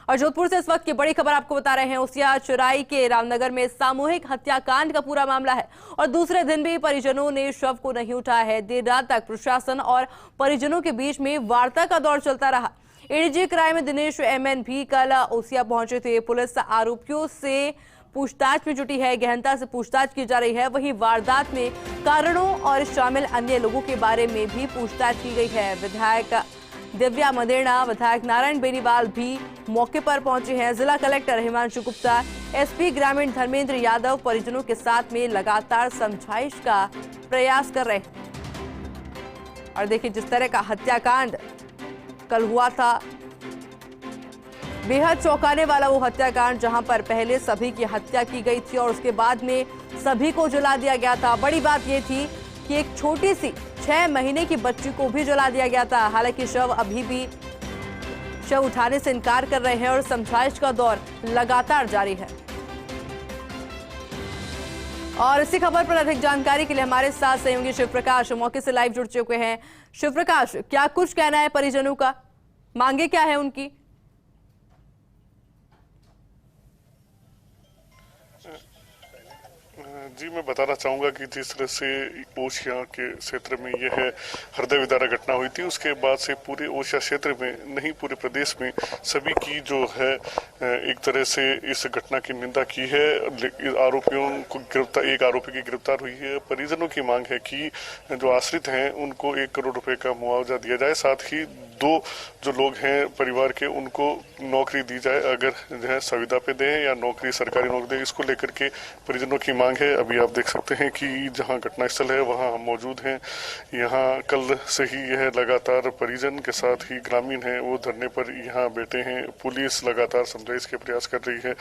और जोधपुर से इस वक्त की बड़ी खबर आपको बता रहे हैं। उसिया चुराई के रामनगर में सामूहिक हत्याकांड का पूरा मामला है और दूसरे दिन भी परिजनों ने शव को नहीं उठाया है। देर रात तक प्रशासन और परिजनों के बीच में वार्ता का दौर चलता रहा। एडीजी क्राइम दिनेश एमएन भी कल उसिया पहुंचे थे। पुलिस आरोपियों से पूछताछ में जुटी है, गहनता से पूछताछ की जा रही है। वहीं वारदात में कारणों और शामिल अन्य लोगों के बारे में भी पूछताछ की गई है। विधायक दिव्या मदेरणा, विधायक नारायण बेनीवाल भी मौके पर पहुंचे हैं। जिला कलेक्टर हिमांशु गुप्ता, एसपी ग्रामीण धर्मेंद्र यादव परिजनों के साथ में लगातार समझाइश का प्रयास कर रहे हैं। और देखिए, जिस तरह का हत्याकांड कल हुआ था, बेहद चौंकाने वाला वो हत्याकांड, जहां पर पहले सभी की हत्या की गई थी और उसके बाद में सभी को जला दिया गया था। बड़ी बात यह थी कि एक छोटी सी 6 महीने की बच्ची को भी जला दिया गया था। हालांकि अभी भी शव उठाने से इनकार कर रहे हैं और समझाइश का दौर लगातार जारी है। और इसी खबर पर अधिक जानकारी के लिए हमारे साथ सहयोगी शिव प्रकाश मौके से लाइव जुड़ चुके हैं। शिव प्रकाश, क्या कुछ कहना है परिजनों का, मांगे क्या है उनकी? जी, मैं बताना चाहूँगा कि जिस तरह से ओसिया के क्षेत्र में यह हृदय विदारक घटना हुई थी, उसके बाद से पूरे ओसिया क्षेत्र में नहीं पूरे प्रदेश में सभी की जो है एक तरह से इस घटना की निंदा की है। आरोपियों को एक आरोपी की गिरफ्तार हुई है। परिजनों की मांग है कि जो आश्रित हैं उनको 1 करोड़ रुपए का मुआवजा दिया जाए, साथ ही 2 जो लोग हैं परिवार के उनको नौकरी दी जाए, अगर जो है संविदा पे दें या नौकरी सरकारी नौकरी दें। इसको लेकर के परिजनों की मांग है। अभी आप देख सकते हैं कि जहां घटनास्थल है वहां हम मौजूद हैं। यहां कल से ही यह लगातार परिजन के साथ ही ग्रामीण हैं वो धरने पर यहां बैठे हैं। पुलिस लगातार समझाइश के प्रयास कर रही है।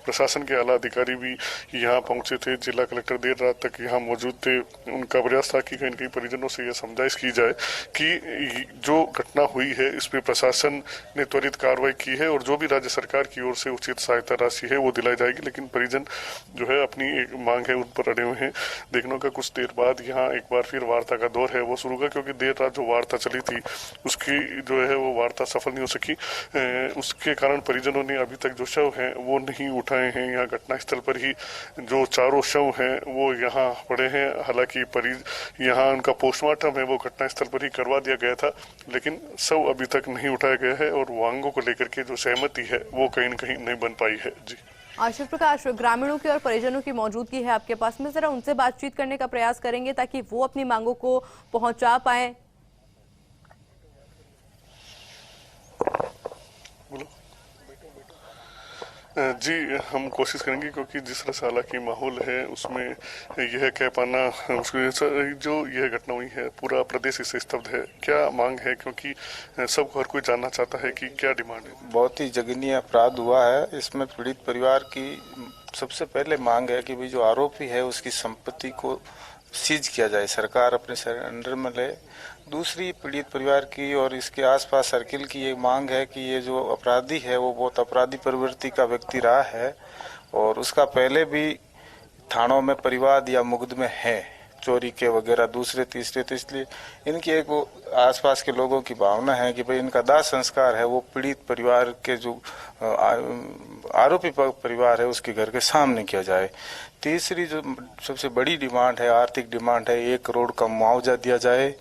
प्रशासन के आला अधिकारी भी यहां पहुंचे थे। जिला कलेक्टर देर रात तक यहां मौजूद थे। उनका प्रयास था कि कहीं न कहीं परिजनों से यह समझाइश की जाए कि जो घटना हुई है इस पे प्रशासन ने त्वरित कार्रवाई की है और जो भी राज्य सरकार की ओर से उचित सहायता राशि है वो दिलाई जाएगी। लेकिन परिजन जो है अपनी एक मांग है उन पर अड़े हुए हैं। देखने का कुछ देर बाद यहाँ एक बार फिर वार्ता का दौर है वो शुरू होगा, क्योंकि देर रात जो वार्ता चली थी उसकी जो है वो वार्ता सफल नहीं हो सकी। उसके कारण परिजनों ने अभी तक जो शव हैं वो नहीं उठाए हैं। यहाँ घटनास्थल पर ही जो 4 शव हैं वो यहाँ पड़े हैं। हालांकि यहाँ उनका पोस्टमार्टम है वो घटनास्थल पर ही करवा दिया गया था, लेकिन शव अभी तक नहीं उठाया गया है और मांगों को लेकर के जो सहमति है वो कहीं न कहीं नहीं बन पाई है। जी, शिव प्रकाश, ग्रामीणों की और परिजनों की मौजूदगी है आपके पास में, जरा उनसे बातचीत करने का प्रयास करेंगे ताकि वो अपनी मांगों को पहुंचा पाए। जी, हम कोशिश करेंगे, क्योंकि जिस तरह से हालांकि माहौल है उसमें यह कह पाना उसको जो यह घटना हुई है पूरा प्रदेश इससे स्तब्ध है। क्या मांग है, क्योंकि सब हर कोई जानना चाहता है कि क्या डिमांड है? बहुत ही जघन्य अपराध हुआ है। इसमें पीड़ित परिवार की सबसे पहले मांग है कि भाई जो आरोपी है उसकी संपत्ति को सीज किया जाए, सरकार अपने अंडर में ले। दूसरी पीड़ित परिवार की और इसके आसपास सर्किल की ये मांग है कि ये जो अपराधी है वो बहुत अपराधी प्रवृत्ति का व्यक्ति रहा है और उसका पहले भी थानों में परिवाद या मुकदमे है चोरी के वगैरह दूसरे तीसरे। तो इसलिए इनकी एक वो आसपास के लोगों की भावना है कि भाई इनका दाह संस्कार है वो पीड़ित परिवार के जो आरोपी परिवार है उसके घर के सामने किया जाए। तीसरी जो सबसे बड़ी डिमांड है, आर्थिक डिमांड है, 1 करोड़ का मुआवजा दिया जाए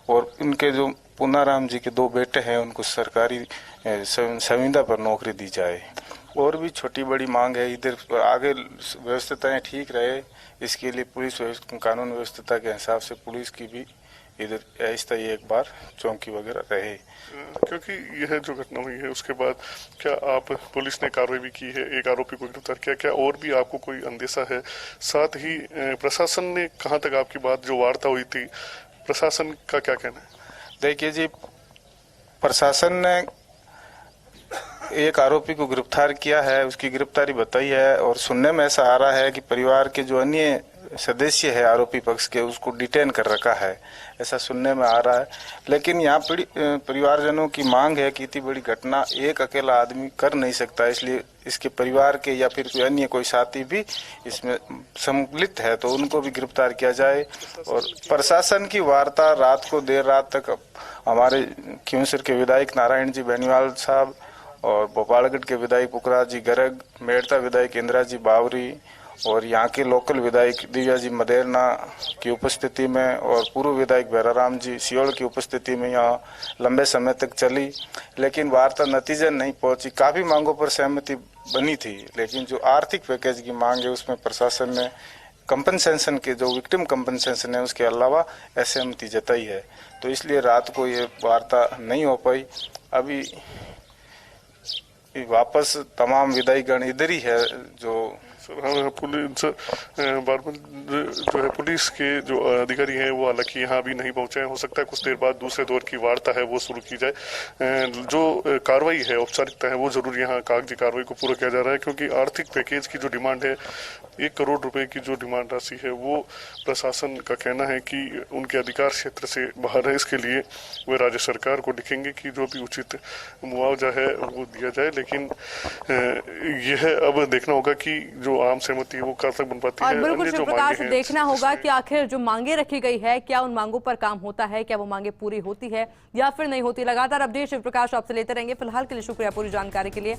और इनके जो पुनाराम जी के 2 बेटे हैं उनको सरकारी संविदा पर नौकरी दी जाए। और भी छोटी बड़ी मांग है, इधर आगे व्यवस्थाएं ठीक रहे, इसके लिए पुलिस कानून व्यवस्था के हिसाब से पुलिस की भी इधर ऐसा ही एक बार चौकी वगैरह रहे। क्योंकि यह जो घटना हुई है उसके बाद क्या आप पुलिस ने कार्रवाई भी की है, एक आरोपी को गिरफ्तार किया, क्या और भी आपको कोई अंदेशा है? साथ ही प्रशासन ने कहां तक आपकी बात जो वार्ता हुई थी, प्रशासन का क्या कहना है? देखिए जी, प्रशासन ने एक आरोपी को गिरफ्तार किया है, उसकी गिरफ्तारी बताई है और सुनने में ऐसा आ रहा है कि परिवार के जो अन्य सदस्य है आरोपी पक्ष के उसको डिटेन कर रखा है, ऐसा सुनने में आ रहा है। लेकिन यहाँ परिवारजनों की मांग है कि इतनी बड़ी घटना एक अकेला आदमी कर नहीं सकता, इसलिए इसके परिवार के या फिर अन्य कोई साथी भी इसमें सम्मिलित है तो उनको भी गिरफ्तार किया जाए। और प्रशासन की वार्ता रात को देर रात तक हमारे क्योंसर के विधायक नारायण जी बेनीवाल साहब और भोपालगढ़ के विधायक पुखराज जी गर्ग, मेड़ता विधायक इंदिरा जी बावरी और यहाँ के लोकल विधायक दिव्या जी मदेरना की उपस्थिति में और पूर्व विधायक भैराराम जी सियोल की उपस्थिति में यहाँ लंबे समय तक चली, लेकिन वार्ता नतीजे नहीं पहुंची। काफ़ी मांगों पर सहमति बनी थी, लेकिन जो आर्थिक पैकेज की मांग है उसमें प्रशासन ने कंपनसेशन के जो विक्टिम कंपनसेशन है उसके अलावा असहमति जताई है, तो इसलिए रात को ये वार्ता नहीं हो पाई। अभी वापस तमाम विधायकगण इधर ही है। जो हाँ, पुलिस बारमल जो है पुलिस के जो अधिकारी हैं वो हालांकि यहाँ अभी नहीं पहुंचे हैं। हो सकता है कुछ देर बाद दूसरे दौर की वार्ता है वो शुरू की जाए। जो कार्रवाई है, औपचारिकता है, वो जरूर यहाँ कागजी कार्रवाई को पूरा किया जा रहा है, क्योंकि आर्थिक पैकेज की जो डिमांड है 1 करोड़ रुपए की जो डिमांड राशि है वो प्रशासन का कहना है कि उनके अधिकार क्षेत्र से बाहर है। इसके लिए वे राज्य सरकार को लिखेंगे कि जो भी उचित मुआवजा है वो दिया जाए, लेकिन यह अब देखना होगा कि जो आम सहमति है वो कब तक बन पाती है। और बिल्कुल शिवप्रकाश, देखना होगा कि आखिर जो मांगे रखी गई है क्या उन मांगों पर काम होता है, क्या वो मांगे पूरी होती है या फिर नहीं होती। लगातार अपडेट शिवप्रकाश आपसे लेते रहेंगे। फिलहाल के लिए शुक्रिया पूरी जानकारी के लिए।